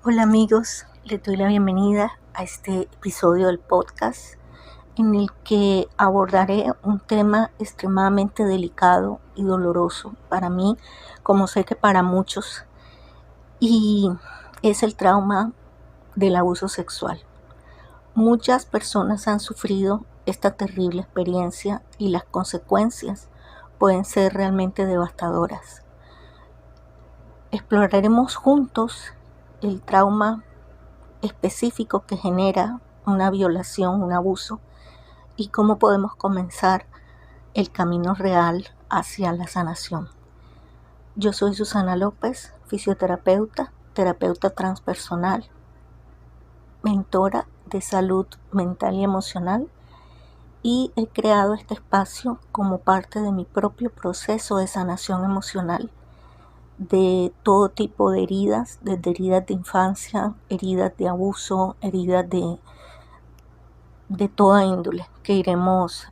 Hola amigos, les doy la bienvenida a este episodio del podcast en el que abordaré un tema extremadamente delicado y doloroso para mí, como sé que para muchos, y es el trauma del abuso sexual. Muchas personas han sufrido esta terrible experiencia y las consecuencias pueden ser realmente devastadoras. Exploraremos juntos el trauma específico que genera una violación, un abuso, y cómo podemos comenzar el camino real hacia la sanación. Yo soy Susana López, fisioterapeuta, terapeuta transpersonal, mentora de salud mental y emocional, y he creado este espacio como parte de mi propio proceso de sanación emocional de todo tipo de heridas, desde heridas de infancia, heridas de abuso, heridas de toda índole, que iremos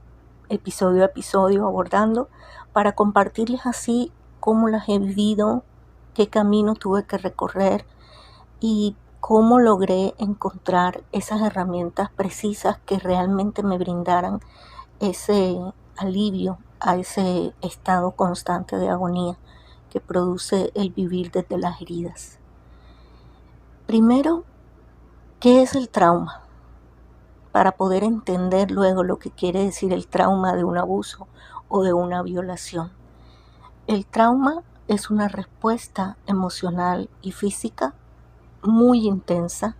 episodio a episodio abordando para compartirles así cómo las he vivido, qué camino tuve que recorrer y cómo logré encontrar esas herramientas precisas que realmente me brindaran ese alivio a ese estado constante de agonía que produce el vivir desde las heridas. Primero, ¿qué es el trauma? Para poder entender luego lo que quiere decir el trauma de un abuso o de una violación. El trauma es una respuesta emocional y física muy intensa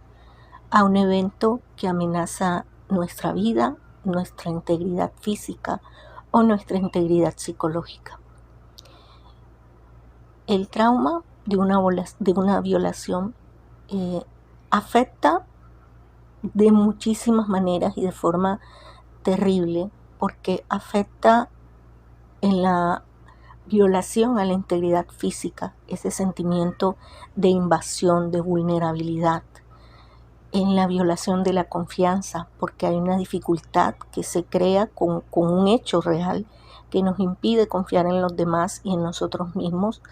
a un evento que amenaza nuestra vida, nuestra integridad física o nuestra integridad psicológica. El trauma de una violación afecta de muchísimas maneras y de forma terrible, porque afecta en la violación a la integridad física, ese sentimiento de invasión, de vulnerabilidad, en la violación de la confianza, porque hay una dificultad que se crea con un hecho real que nos impide confiar en los demás y en nosotros mismos,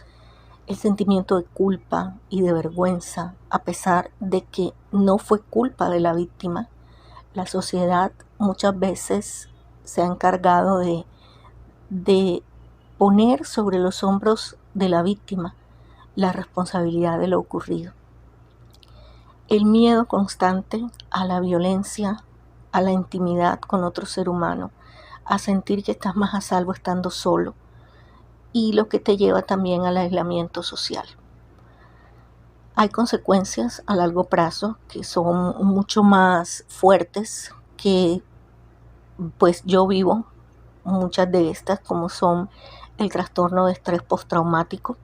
el sentimiento de culpa y de vergüenza, a pesar de que no fue culpa de la víctima. La sociedad muchas veces se ha encargado de poner sobre los hombros de la víctima la responsabilidad de lo ocurrido. El miedo constante a la violencia, a la intimidad con otro ser humano, a sentir que estás más a salvo estando solo, y lo que te lleva también al aislamiento social. Hay consecuencias a largo plazo que son mucho más fuertes que pues yo vivo muchas de estas, como son el trastorno de estrés postraumático,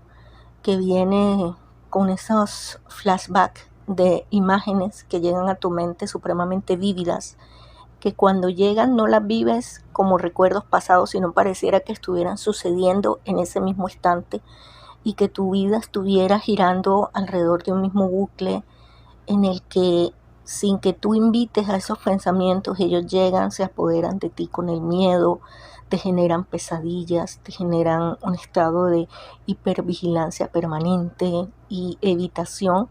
que viene con esos flashbacks de imágenes que llegan a tu mente supremamente vívidas, que cuando llegan no las vives como recuerdos pasados, sino pareciera que estuvieran sucediendo en ese mismo instante y que tu vida estuviera girando alrededor de un mismo bucle en el que, sin que tú invites a esos pensamientos, ellos llegan, se apoderan de ti con el miedo, te generan pesadillas, te generan un estado de hipervigilancia permanente y evitación,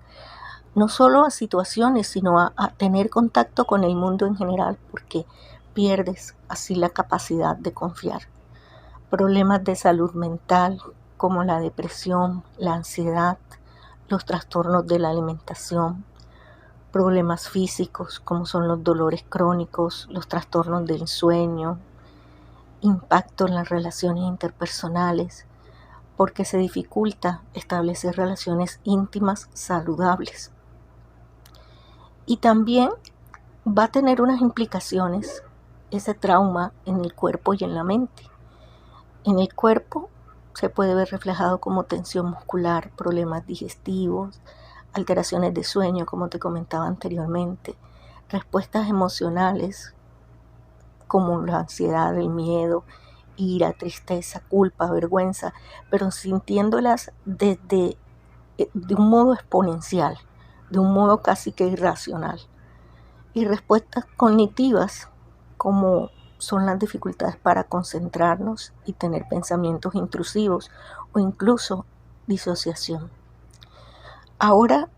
no solo a situaciones, sino a tener contacto con el mundo en general, porque pierdes así la capacidad de confiar. Problemas de salud mental como la depresión, la ansiedad, los trastornos de la alimentación, problemas físicos como son los dolores crónicos, los trastornos del sueño, impacto en las relaciones interpersonales, porque se dificulta establecer relaciones íntimas saludables. Y también va a tener unas implicaciones ese trauma en el cuerpo y en la mente. En el cuerpo se puede ver reflejado como tensión muscular, problemas digestivos, alteraciones de sueño, como te comentaba anteriormente, respuestas emocionales como la ansiedad, el miedo, ira, tristeza, culpa, vergüenza, pero sintiéndolas de un modo exponencial, de un modo casi que irracional. Y respuestas cognitivas como son las dificultades para concentrarnos y tener pensamientos intrusivos o incluso disociación. Ahora,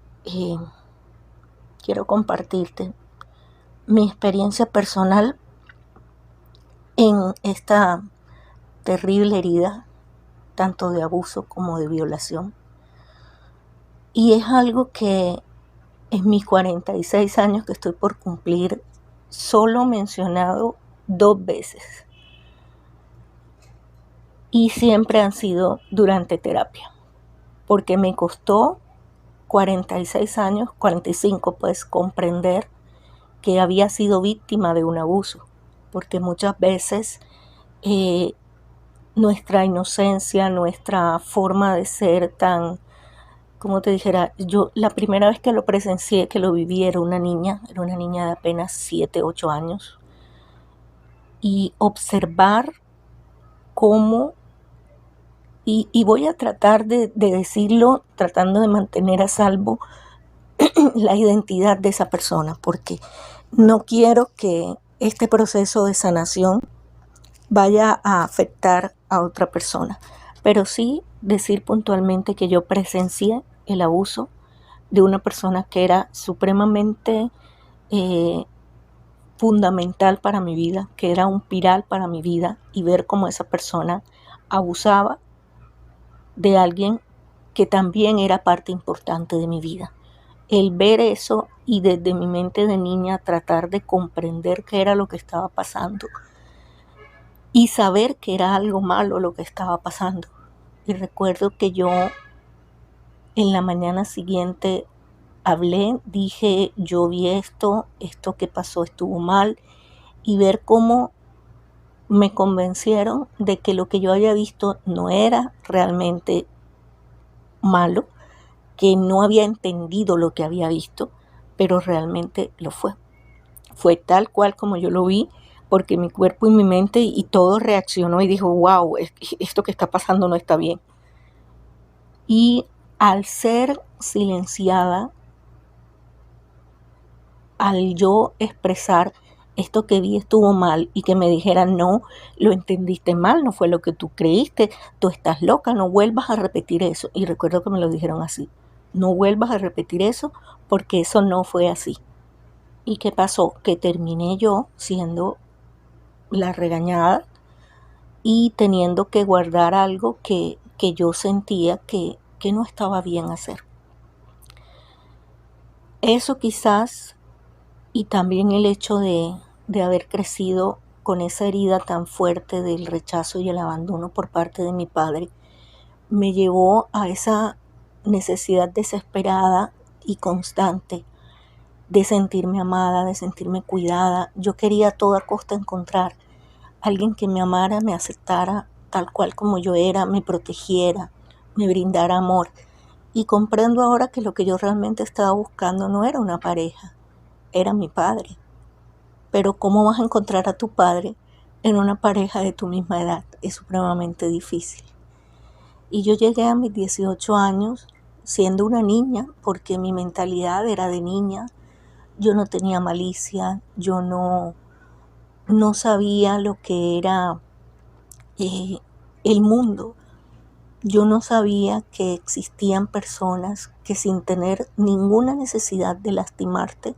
quiero compartirte mi experiencia personal en esta terrible herida, tanto de abuso como de violación. Y es algo que en mis 46 años que estoy por cumplir, solo mencionado 2 veces. Y siempre han sido durante terapia, porque me costó 46 años, 45 pues, comprender que había sido víctima de un abuso, porque muchas veces nuestra inocencia, nuestra forma de ser tan, como te dijera, yo la primera vez que lo presencié, que lo viví, era una niña de apenas 7, 8 años, y observar cómo, y voy a tratar de decirlo, tratando de mantener a salvo la identidad de esa persona, porque no quiero que este proceso de sanación vaya a afectar a otra persona, pero sí decir puntualmente que yo presencié el abuso de una persona que era supremamente fundamental para mi vida, que era un pilar para mi vida, y ver cómo esa persona abusaba de alguien que también era parte importante de mi vida. El ver eso y desde mi mente de niña tratar de comprender qué era lo que estaba pasando y saber que era algo malo lo que estaba pasando. Y recuerdo que yo en la mañana siguiente hablé, dije, yo vi esto que pasó estuvo mal, y ver cómo me convencieron de que lo que yo había visto no era realmente malo, que no había entendido lo que había visto, pero realmente lo fue. Fue tal cual como yo lo vi, porque mi cuerpo y mi mente y todo reaccionó y dijo, wow, esto que está pasando no está bien. Y al ser silenciada, al yo expresar esto que vi estuvo mal y que me dijeran, no, lo entendiste mal, no fue lo que tú creíste, tú estás loca, no vuelvas a repetir eso. Y recuerdo que me lo dijeron así, no vuelvas a repetir eso porque eso no fue así. ¿Y qué pasó? Que terminé yo siendo la regañada y teniendo que guardar algo que yo sentía que no estaba bien hacer. Eso quizás, y también el hecho de haber crecido con esa herida tan fuerte del rechazo y el abandono por parte de mi padre, me llevó a esa necesidad desesperada y constante de sentirme amada, de sentirme cuidada. Yo quería a toda costa encontrar alguien que me amara, me aceptara tal cual como yo era, me protegiera, me brindara amor. Y comprendo ahora que lo que yo realmente estaba buscando no era una pareja, era mi padre. Pero ¿cómo vas a encontrar a tu padre en una pareja de tu misma edad? Es supremamente difícil. Y yo llegué a mis 18 años siendo una niña, porque mi mentalidad era de niña. Yo no tenía malicia, yo no sabía lo que era el mundo. Yo no sabía que existían personas que sin tener ninguna necesidad de lastimarte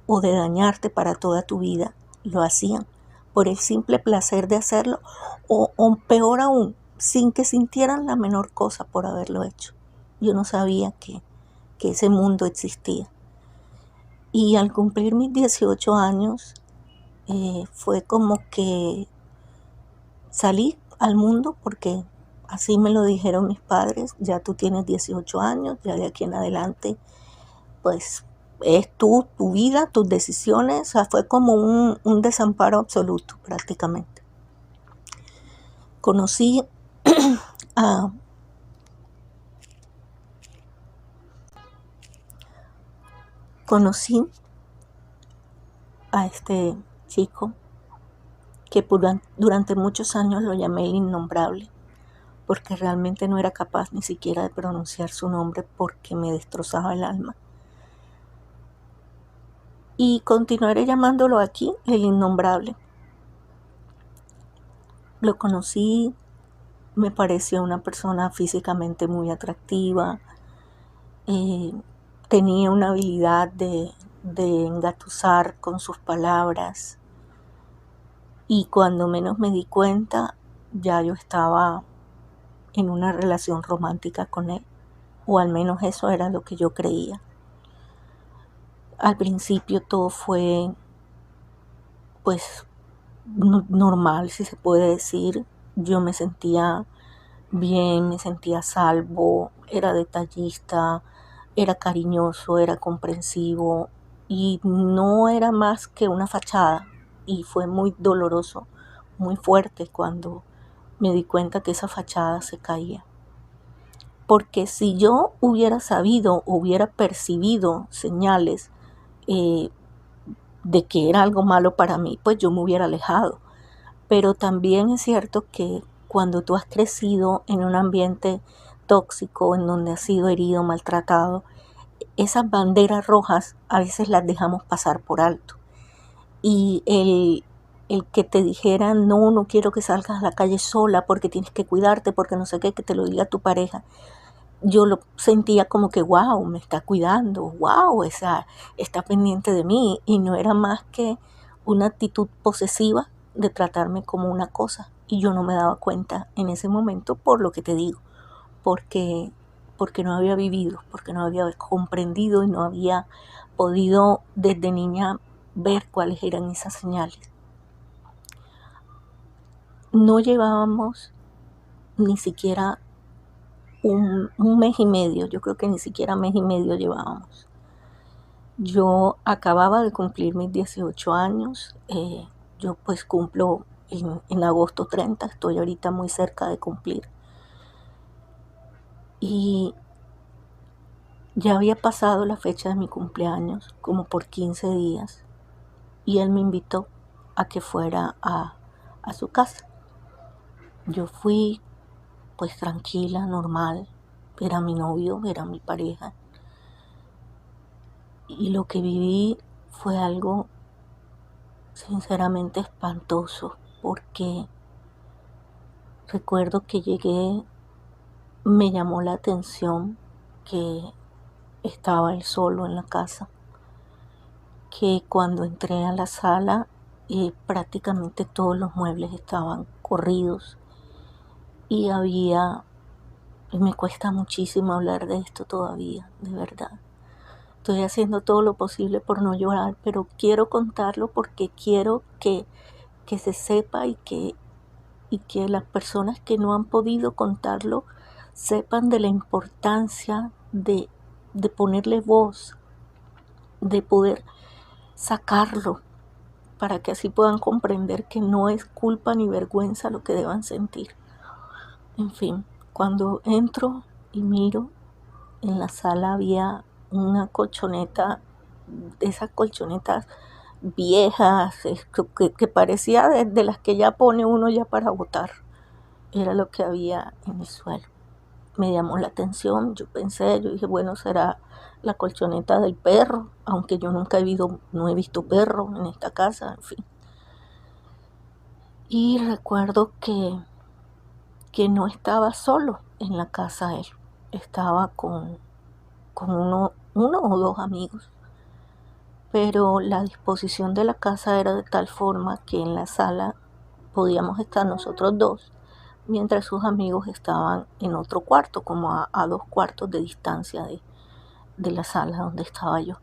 o de dañarte para toda tu vida, lo hacían por el simple placer de hacerlo, o peor aún, sin que sintieran la menor cosa por haberlo hecho. Yo no sabía que ese mundo existía. Y al cumplir mis 18 años, fue como que salí al mundo, porque así me lo dijeron mis padres, ya tú tienes 18 años, ya de aquí en adelante, pues es tu vida, tus decisiones. O sea, fue como un desamparo absoluto prácticamente. Conocí a este chico que durante muchos años lo llamé el innombrable, porque realmente no era capaz ni siquiera de pronunciar su nombre porque me destrozaba el alma. Y continuaré llamándolo aquí el innombrable. Lo conocí, me pareció una persona físicamente muy atractiva, tenía una habilidad de de engatusar con sus palabras. Y cuando menos me di cuenta, ya yo estaba en una relación romántica con él, o al menos eso era lo que yo creía. Al principio todo fue pues normal, si se puede decir. Yo me sentía bien, me sentía a salvo, era detallista, era cariñoso, era comprensivo y no era más que una fachada. Y fue muy doloroso, muy fuerte cuando me di cuenta que esa fachada se caía. Porque si yo hubiera sabido, hubiera percibido señales eh, de que era algo malo para mí, pues yo me hubiera alejado. Pero también es cierto que cuando tú has crecido en un ambiente tóxico, en donde has sido herido, maltratado, esas banderas rojas a veces las dejamos pasar por alto. Y el que te dijeran, no, no quiero que salgas a la calle sola porque tienes que cuidarte, porque no sé qué, que te lo diga tu pareja, yo lo sentía como que, wow, me está cuidando, wow, está pendiente de mí. Y no era más que una actitud posesiva de tratarme como una cosa. Y yo no me daba cuenta en ese momento por lo que te digo, porque, porque no había vivido, porque no había comprendido y no había podido desde niña ver cuáles eran esas señales. No llevábamos ni siquiera un mes y medio, yo creo que ni siquiera mes y medio llevábamos. Yo acababa de cumplir mis 18 años, yo pues cumplo en agosto 30, estoy ahorita muy cerca de cumplir. Y ya había pasado la fecha de mi cumpleaños, como por 15 días, y él me invitó a que fuera a su casa. Yo fui pues tranquila, normal, era mi novio, era mi pareja. Y lo que viví fue algo sinceramente espantoso, porque recuerdo que llegué, me llamó la atención que estaba él solo en la casa, que cuando entré a la sala prácticamente todos los muebles estaban corridos y y me cuesta muchísimo hablar de esto todavía, de verdad. Estoy haciendo todo lo posible por no llorar, pero quiero contarlo porque quiero que se sepa y que las personas que no han podido contarlo sepan de la importancia de ponerle voz, de poder sacarlo, para que así puedan comprender que no es culpa ni vergüenza lo que deban sentir. En fin, cuando entro y miro, en la sala había una colchoneta, de esas colchonetas viejas, que parecía de las que ya pone uno ya para botar. Era lo que había en el suelo. Me llamó la atención, yo dije, bueno, será la colchoneta del perro, aunque yo nunca no he visto perro en esta casa, en fin. Y recuerdo que no estaba solo en la casa él, estaba con uno o dos amigos, pero la disposición de la casa era de tal forma que en la sala podíamos estar nosotros dos, mientras sus amigos estaban en otro cuarto, como a 2 cuartos de distancia de la sala donde estaba yo.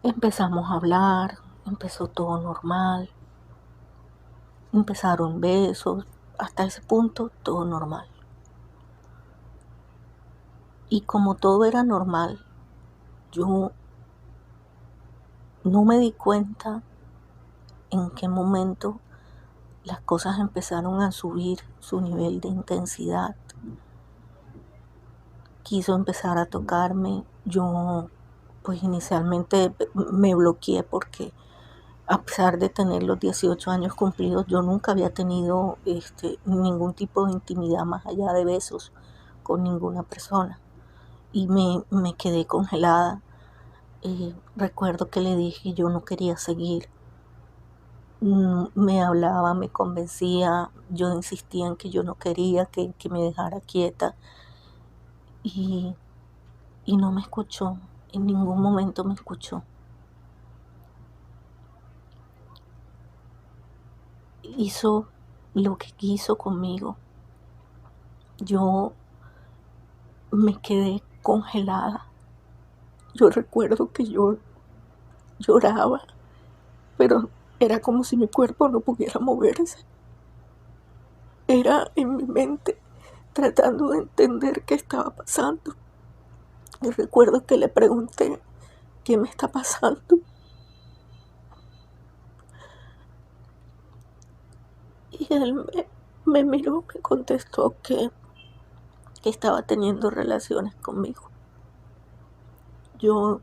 Empezamos a hablar, empezó todo normal, empezaron besos, hasta ese punto todo normal. Y como todo era normal, yo no me di cuenta en qué momento las cosas empezaron a subir su nivel de intensidad. Quiso empezar a tocarme, yo pues inicialmente me bloqueé porque a pesar de tener los 18 años cumplidos, yo nunca había tenido ningún tipo de intimidad más allá de besos con ninguna persona. Y me quedé congelada. Recuerdo que le dije yo no quería seguir. Me hablaba, me convencía, yo insistía en que yo no quería, que me dejara quieta. Y no me escuchó. En ningún momento me escuchó. Hizo lo que quiso conmigo. Yo me quedé congelada. Yo recuerdo que yo lloraba, pero era como si mi cuerpo no pudiera moverse. Era en mi mente tratando de entender qué estaba pasando. Y recuerdo que le pregunté, ¿qué me está pasando? Y él me miró, me contestó que estaba teniendo relaciones conmigo. Yo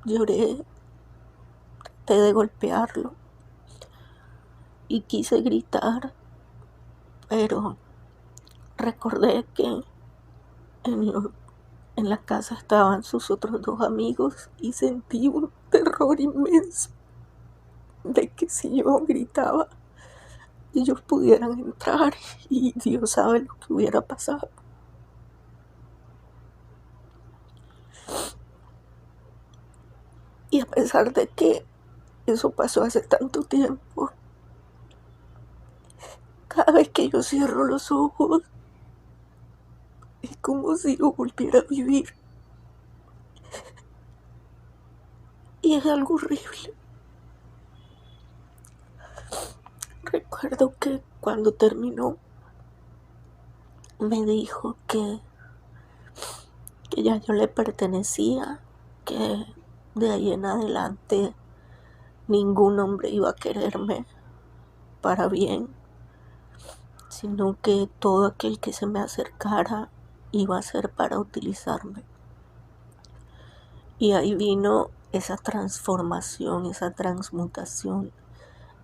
lloré, traté de golpearlo y quise gritar, pero recordé que en, en la casa estaban sus otros 2 amigos y sentí un terror inmenso de que si yo gritaba ellos pudieran entrar y Dios sabe lo que hubiera pasado. Y a pesar de que eso pasó hace tanto tiempo, cada vez que yo cierro los ojos es como si yo volviera a vivir. Y es algo horrible. Recuerdo que cuando terminó me dijo que ya yo le pertenecía, que de ahí en adelante ningún hombre iba a quererme para bien, sino que todo aquel que se me acercara iba a ser para utilizarme. Y ahí vino esa transformación, esa transmutación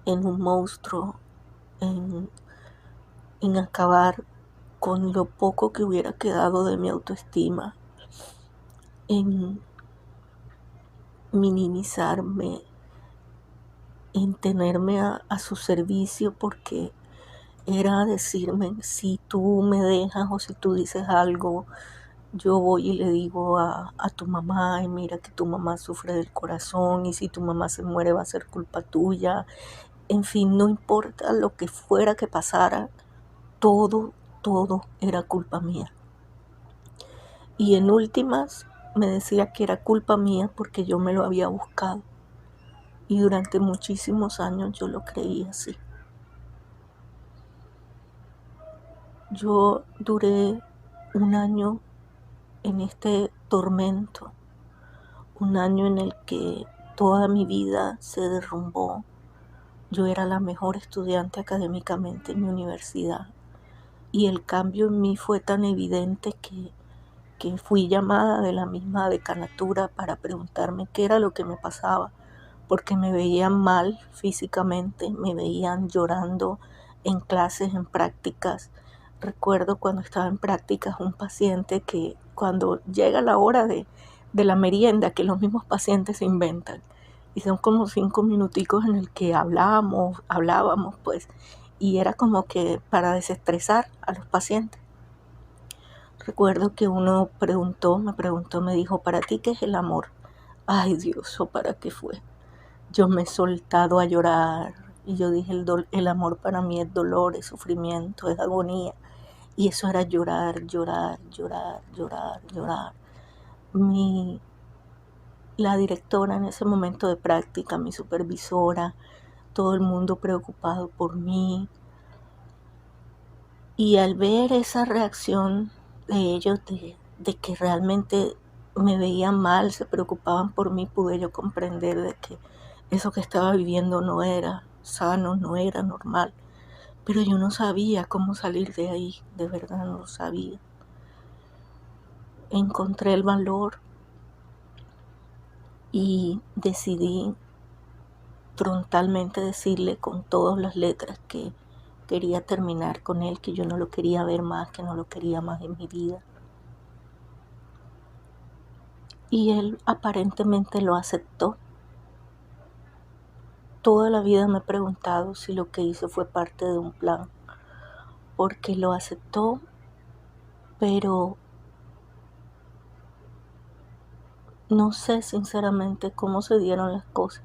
en un monstruo, en acabar con lo poco que hubiera quedado de mi autoestima, en minimizarme, en tenerme a su servicio, porque era decirme, si tú me dejas o si tú dices algo, yo voy y le digo a tu mamá, y mira que tu mamá sufre del corazón, y si tu mamá se muere va a ser culpa tuya. En fin, no importa lo que fuera que pasara, todo era culpa mía. Y en últimas me decía que era culpa mía porque yo me lo había buscado. Y durante muchísimos años yo lo creí así. Yo duré un año en este tormento, un año en el que toda mi vida se derrumbó. Yo era la mejor estudiante académicamente en mi universidad y el cambio en mí fue tan evidente que fui llamada de la misma decanatura para preguntarme qué era lo que me pasaba, porque me veían mal físicamente, me veían llorando en clases, en prácticas. Recuerdo cuando estaba en prácticas un paciente que cuando llega la hora de la merienda, que los mismos pacientes se inventan, y son como 5 minuticos en el que hablábamos pues, y era como que para desestresar a los pacientes. Recuerdo que uno me dijo, ¿para ti qué es el amor? Ay Dios, ¿o para qué fue? Yo me he soltado a llorar y yo dije, el amor para mí es dolor, es sufrimiento, es agonía. Y eso era llorar, llorar, llorar, llorar, llorar. La directora en ese momento de práctica, mi supervisora, todo el mundo preocupado por mí. Y al ver esa reacción de ellos, de que realmente me veían mal, se preocupaban por mí, pude yo comprender de que eso que estaba viviendo no era sano, no era normal. Pero yo no sabía cómo salir de ahí, de verdad no lo sabía. Encontré el valor y decidí frontalmente decirle con todas las letras que quería terminar con él, que yo no lo quería ver más, que no lo quería más en mi vida. Y él aparentemente lo aceptó. Toda la vida me he preguntado si lo que hice fue parte de un plan, porque lo aceptó, pero No sé sinceramente cómo se dieron las cosas.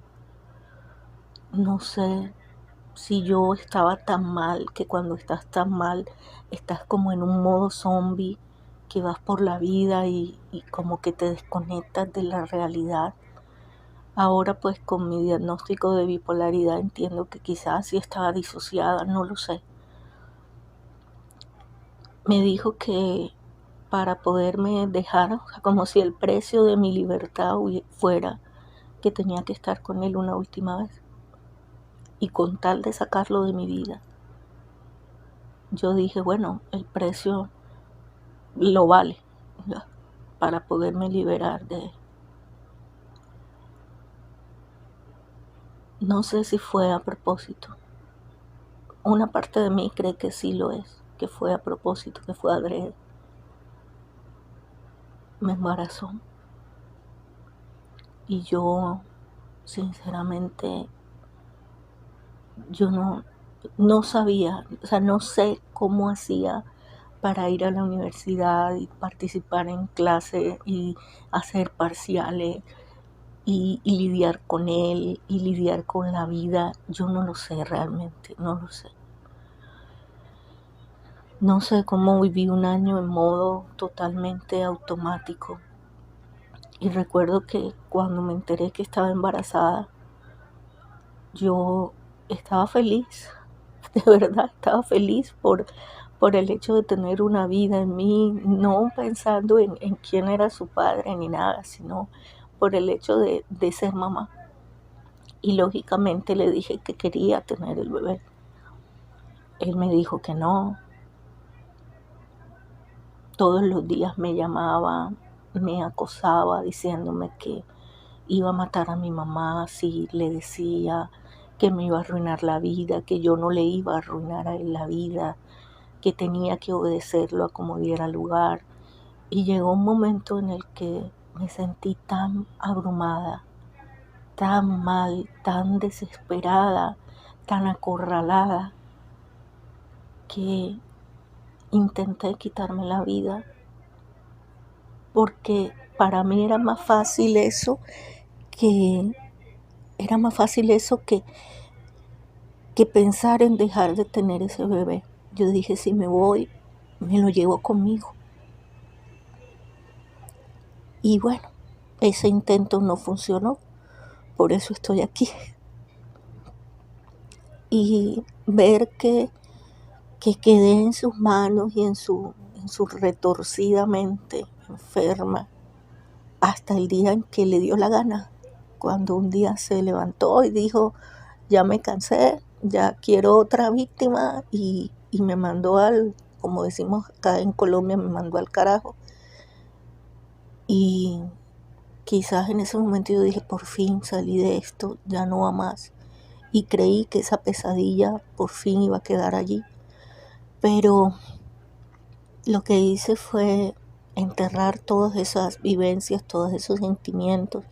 No sé si yo estaba tan mal, que cuando estás tan mal estás como en un modo zombie, que vas por la vida y como que te desconectas de la realidad. Ahora pues con mi diagnóstico de bipolaridad entiendo que quizás sí estaba disociada, no lo sé. Me dijo que para poderme dejar, o sea, como si el precio de mi libertad fuera que tenía que estar con él una última vez. Y con tal de sacarlo de mi vida, yo dije, bueno, el precio lo vale, ¿ya? Para poderme liberar de él. No sé si fue a propósito. Una parte de mí cree que sí lo es, que fue a propósito, que fue adrede. Me embarazó y yo, sinceramente, yo no sabía, o sea, no sé cómo hacía para ir a la universidad y participar en clases y hacer parciales y lidiar con él y lidiar con la vida. Yo no lo sé realmente, no lo sé. No sé cómo viví un año en modo totalmente automático. Y recuerdo que cuando me enteré que estaba embarazada, yo estaba feliz, de verdad estaba feliz por el hecho de tener una vida en mí, no pensando en quién era su padre ni nada, sino por el hecho de ser mamá. Y lógicamente le dije que quería tener el bebé. Él me dijo que no. Todos los días me llamaba, me acosaba diciéndome que iba a matar a mi mamá si le decía, que me iba a arruinar la vida, que yo no le iba a arruinar a él la vida, que tenía que obedecerlo a como diera lugar. Y llegó un momento en el que me sentí tan abrumada, tan mal, tan desesperada, tan acorralada, que intenté quitarme la vida, porque para mí que era más fácil eso que pensar en dejar de tener ese bebé. Yo dije, si me voy, me lo llevo conmigo. Y bueno, ese intento no funcionó, por eso estoy aquí. Y ver que quedé en sus manos y en su retorcida mente enferma hasta el día en que le dio la gana, cuando un día se levantó y dijo, ya me cansé, ya quiero otra víctima y me mandó como decimos acá en Colombia, me mandó al carajo. Y quizás en ese momento yo dije, por fin salí de esto, ya no va más. Y creí que esa pesadilla por fin iba a quedar allí. Pero lo que hice fue enterrar todas esas vivencias, todos esos sentimientos,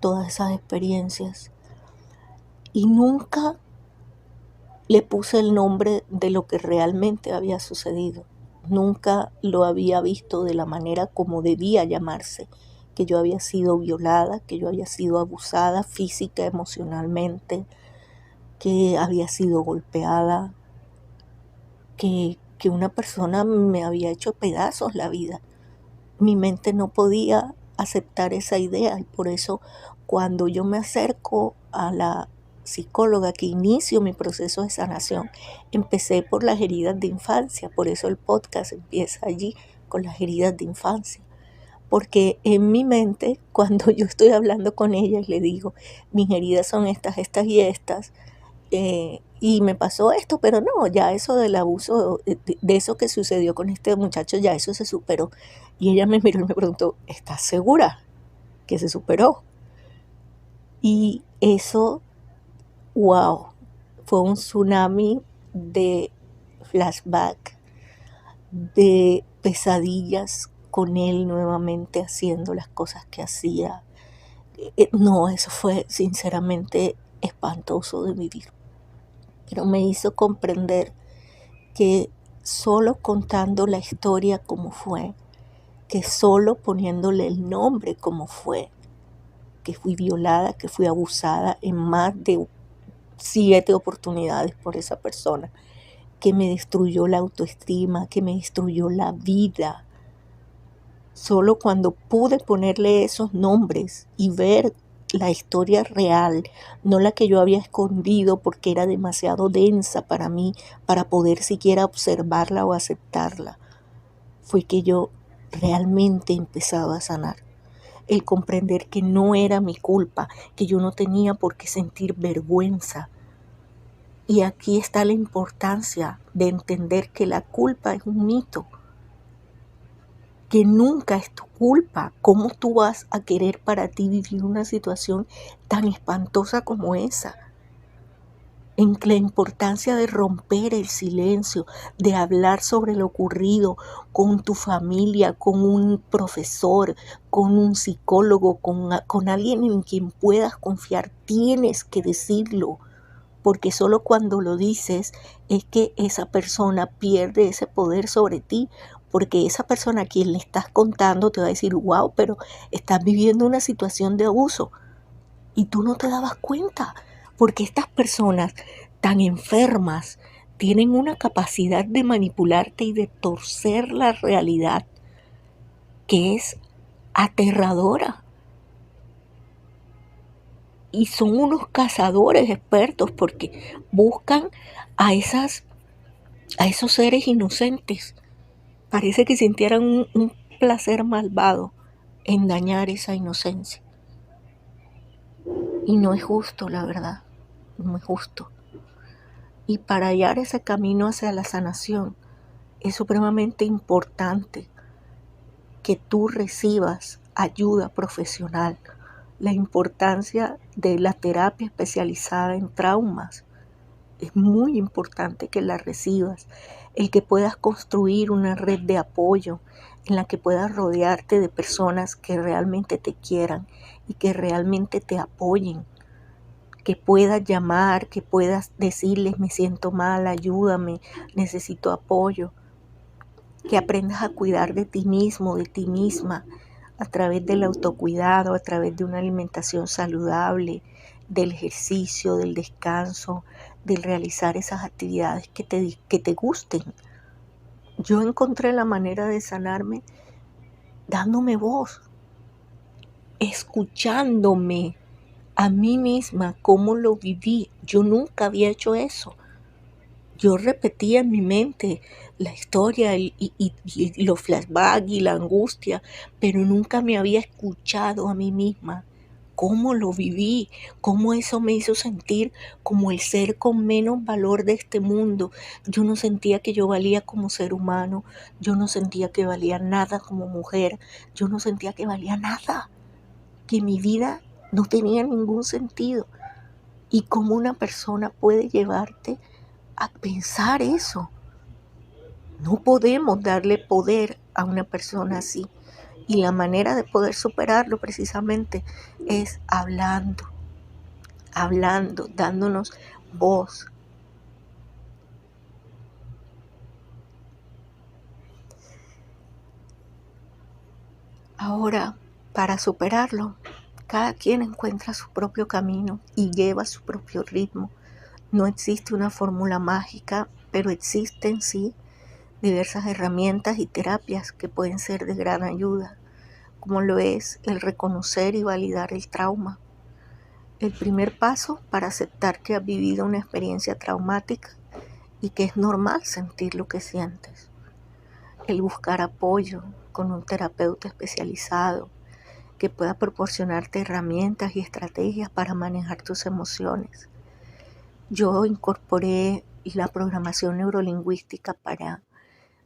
todas esas experiencias. Y nunca le puse el nombre de lo que realmente había sucedido. Nunca lo había visto de la manera como debía llamarse, que yo había sido violada, que yo había sido abusada física, emocionalmente, que había sido golpeada, que una persona me había hecho pedazos la vida. Mi mente no podía aceptar esa idea y por eso cuando yo me acerco a la psicóloga que inicio mi proceso de sanación, empecé por las heridas de infancia, por eso el podcast empieza allí con las heridas de infancia, porque en mi mente cuando yo estoy hablando con ella y le digo, mis heridas son estas, estas y estas, y me pasó esto, pero no, ya eso del abuso, de eso que sucedió con este muchacho, ya eso se superó. Y ella me miró y me preguntó, ¿estás segura que se superó? Y eso, wow, fue un tsunami de flashback, de pesadillas con él nuevamente haciendo las cosas que hacía. No, eso fue sinceramente espantoso de vivir. Pero me hizo comprender que solo contando la historia como fue, que solo poniéndole el nombre como fue, que fui violada, que fui abusada en más de 7 oportunidades por esa persona, que me destruyó la autoestima, que me destruyó la vida. Solo cuando pude ponerle esos nombres y ver la historia real, no la que yo había escondido porque era demasiado densa para mí, para poder siquiera observarla o aceptarla, fue que yo realmente empezaba a sanar. El comprender que no era mi culpa, que yo no tenía por qué sentir vergüenza. Y aquí está la importancia de entender que la culpa es un mito, que nunca es tu culpa. ¿Cómo tú vas a querer para ti vivir una situación tan espantosa como esa? En la importancia de romper el silencio, de hablar sobre lo ocurrido con tu familia, con un profesor, con un psicólogo, con alguien en quien puedas confiar. Tienes que decirlo, porque solo cuando lo dices es que esa persona pierde ese poder sobre ti, porque esa persona a quien le estás contando te va a decir, wow, pero estás viviendo una situación de abuso y tú no te dabas cuenta, porque estas personas tan enfermas tienen una capacidad de manipularte y de torcer la realidad que es aterradora. Y son unos cazadores expertos porque buscan a esos seres inocentes. Parece que sintieran un placer malvado en dañar esa inocencia. Y no es justo, la verdad, no es justo. Y para hallar ese camino hacia la sanación es supremamente importante que tú recibas ayuda profesional. La importancia de la terapia especializada en traumas es muy importante que la recibas, el que puedas construir una red de apoyo en la que puedas rodearte de personas que realmente te quieran y que realmente te apoyen, que puedas llamar, que puedas decirles me siento mal, ayúdame, necesito apoyo, que aprendas a cuidar de ti mismo, de ti misma, a través del autocuidado, a través de una alimentación saludable, del ejercicio, del descanso, del realizar esas actividades que te gusten. Yo encontré la manera de sanarme dándome voz, escuchándome a mí misma cómo lo viví. Yo nunca había hecho eso. Yo repetía en mi mente la historia y los flashbacks y la angustia, pero nunca me había escuchado a mí misma cómo lo viví, cómo eso me hizo sentir como el ser con menos valor de este mundo. Yo no sentía que yo valía como ser humano, yo no sentía que valía nada como mujer, yo no sentía que valía nada, que mi vida no tenía ningún sentido. Y cómo una persona puede llevarte a pensar eso. No podemos darle poder a una persona así. Y la manera de poder superarlo precisamente es hablando, hablando, dándonos voz. Ahora, para superarlo, cada quien encuentra su propio camino y lleva su propio ritmo. No existe una fórmula mágica, pero existen sí diversas herramientas y terapias que pueden ser de gran ayuda, como lo es el reconocer y validar el trauma. El primer paso para aceptar que has vivido una experiencia traumática y que es normal sentir lo que sientes. El buscar apoyo con un terapeuta especializado que pueda proporcionarte herramientas y estrategias para manejar tus emociones. Yo incorporé la programación neurolingüística para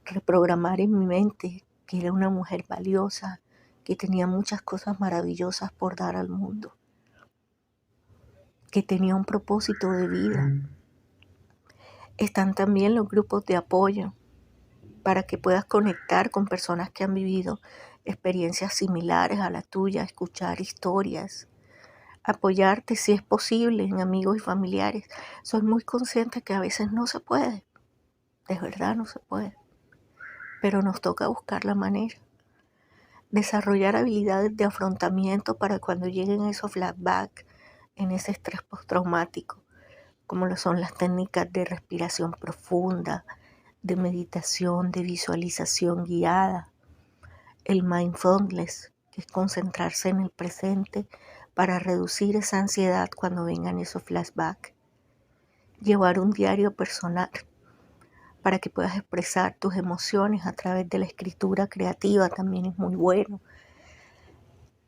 reprogramar en mi mente que era una mujer valiosa, que tenía muchas cosas maravillosas por dar al mundo, que tenía un propósito de vida. Están también los grupos de apoyo para que puedas conectar con personas que han vivido experiencias similares a la tuya, escuchar historias, apoyarte si es posible en amigos y familiares. Soy muy consciente que a veces no se puede, de verdad no se puede, pero nos toca buscar la manera. desarrollar habilidades de afrontamiento para cuando lleguen esos flashbacks en ese estrés postraumático, como lo son las técnicas de respiración profunda, de meditación, de visualización guiada, el mindfulness, que es concentrarse en el presente para reducir esa ansiedad cuando vengan esos flashbacks, llevar un diario personal para que puedas expresar tus emociones a través de la escritura creativa también es muy bueno.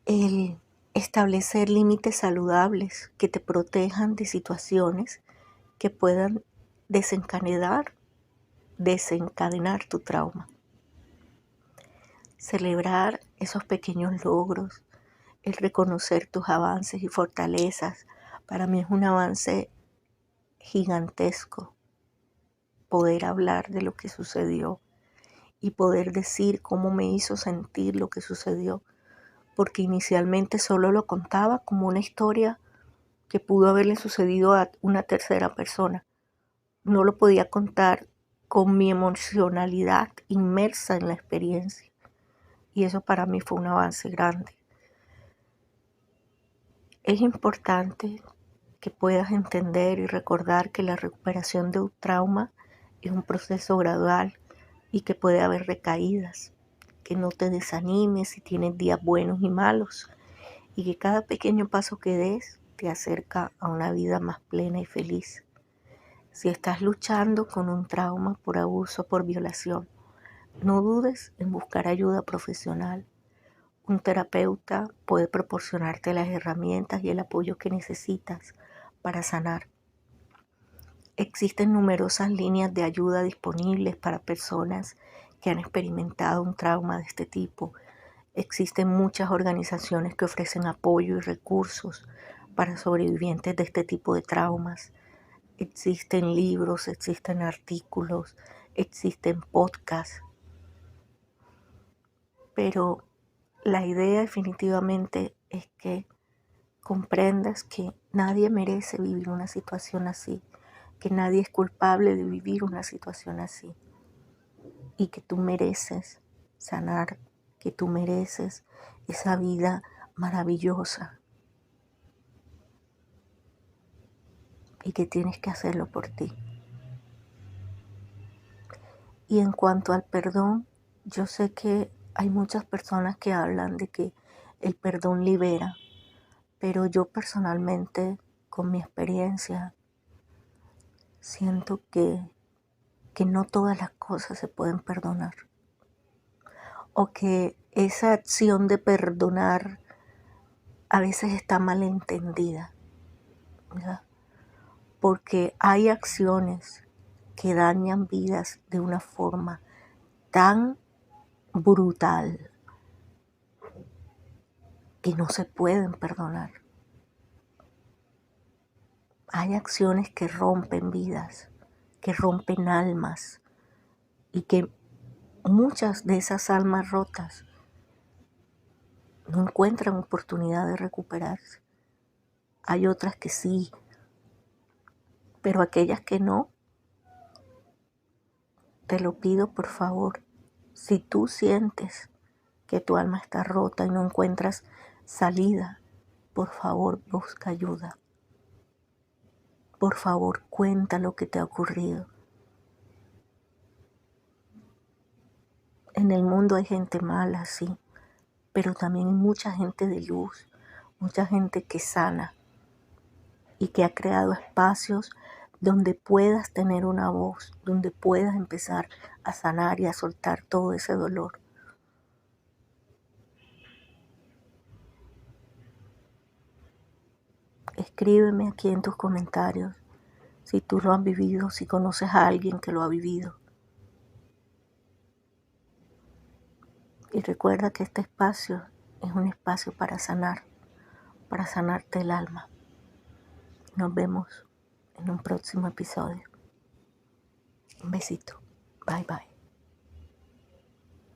El establecer límites saludables que te protejan de situaciones que puedan desencadenar tu trauma. Celebrar esos pequeños logros, el reconocer tus avances y fortalezas. Para mí es un avance gigantesco poder hablar de lo que sucedió y poder decir cómo me hizo sentir lo que sucedió, porque inicialmente solo lo contaba como una historia que pudo haberle sucedido a una tercera persona. No lo podía contar con mi emocionalidad inmersa en la experiencia, y eso para mí fue un avance grande. Es importante que puedas entender y recordar que la recuperación de un trauma es un proceso gradual y que puede haber recaídas, que no te desanimes si tienes días buenos y malos, y que cada pequeño paso que des te acerca a una vida más plena y feliz. Si estás luchando con un trauma por abuso o por violación, no dudes en buscar ayuda profesional. Un terapeuta puede proporcionarte las herramientas y el apoyo que necesitas para sanar. Existen numerosas líneas de ayuda disponibles para personas que han experimentado un trauma de este tipo. Existen muchas organizaciones que ofrecen apoyo y recursos para sobrevivientes de este tipo de traumas. Existen libros, existen artículos, existen podcasts. Pero la idea definitivamente es que comprendas que nadie merece vivir una situación así, que nadie es culpable de vivir una situación así, y que tú mereces sanar, que tú mereces esa vida maravillosa y que tienes que hacerlo por ti. Y en cuanto al perdón, yo sé que hay muchas personas que hablan de que el perdón libera, pero yo personalmente, con mi experiencia, siento que no todas las cosas se pueden perdonar, o que esa acción de perdonar a veces está mal entendida, ¿verdad? Porque hay acciones que dañan vidas de una forma tan brutal que no se pueden perdonar. Hay acciones que rompen vidas, que rompen almas, y que muchas de esas almas rotas no encuentran oportunidad de recuperarse. Hay otras que sí, pero aquellas que no, te lo pido por favor, si tú sientes que tu alma está rota y no encuentras salida, por favor busca ayuda. Por favor cuenta lo que te ha ocurrido. En el mundo hay gente mala, sí, pero también hay mucha gente de luz, mucha gente que sana y que ha creado espacios donde puedas tener una voz, donde puedas empezar a sanar y a soltar todo ese dolor. Escríbeme aquí en tus comentarios si tú lo has vivido, si conoces a alguien que lo ha vivido. Y recuerda que este espacio es un espacio para sanarte el alma. Nos vemos en un próximo episodio. Un besito. Bye bye.